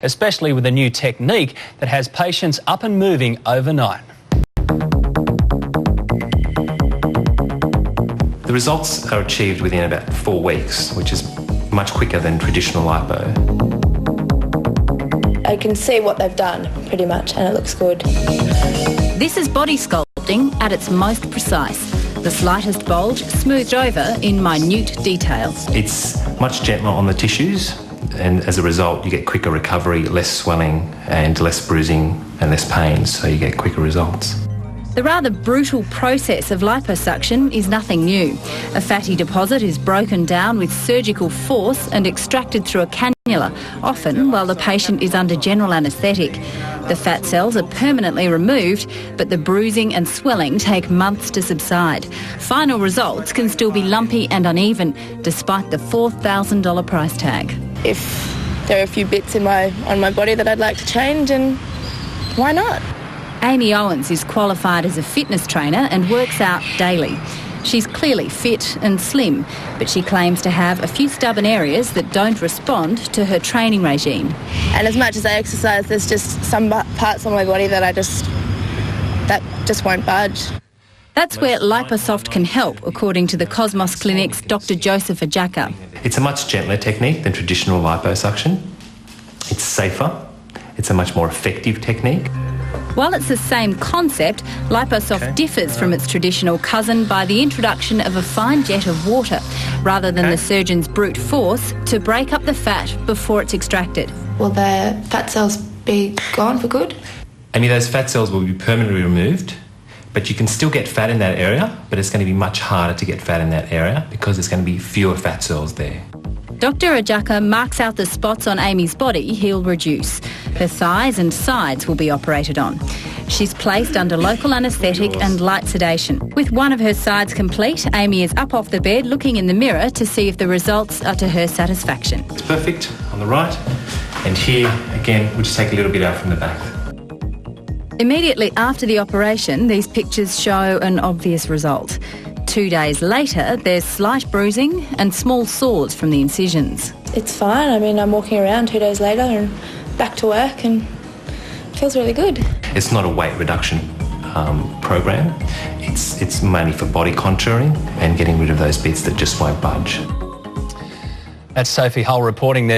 especially with a new technique that has patients up and moving overnight. The results are achieved within about 4 weeks, which is much quicker than traditional lipo. I can see what they've done pretty much and it looks good. This is body sculpting at its most precise. The slightest bulge smoothed over in minute detail. It's much gentler on the tissues, and as a result you get quicker recovery, less swelling and less bruising and less pain, so you get quicker results. The rather brutal process of liposuction is nothing new. A fatty deposit is broken down with surgical force and extracted through a cannula, often while the patient is under general anaesthetic. The fat cells are permanently removed, but the bruising and swelling take months to subside. Final results can still be lumpy and uneven, despite the $4,000 price tag. If there are a few bits on my body that I'd like to change, and why not? Amy Owens is qualified as a fitness trainer and works out daily. She's clearly fit and slim, but she claims to have a few stubborn areas that don't respond to her training regime. And as much as I exercise, there's just some parts of my body that just won't budge. That's where Liposoft can help, according to the Cosmos Clinic's Dr. Joseph Ajaka. It's a much gentler technique than traditional liposuction. It's safer. It's a much more effective technique. While it's the same concept, Liposoft differs from its traditional cousin by the introduction of a fine jet of water, rather than the surgeon's brute force, to break up the fat before it's extracted. Will the fat cells be gone for good? I mean, those fat cells will be permanently removed, but you can still get fat in that area, but it's going to be much harder to get fat in that area because there's going to be fewer fat cells there. Dr. Ajaka marks out the spots on Amy's body he'll reduce. Her thighs and sides will be operated on. She's placed under local anaesthetic and light sedation. With one of her sides complete, Amy is up off the bed looking in the mirror to see if the results are to her satisfaction. It's perfect on the right, and here, again, we'll just take a little bit out from the back. Immediately after the operation, these pictures show an obvious result. 2 days later, there's slight bruising and small sores from the incisions. It's fine. I mean, I'm walking around 2 days later and back to work, and it feels really good. It's not a weight reduction program. It's mainly for body contouring and getting rid of those bits that just won't budge. That's Sophie Hull reporting there.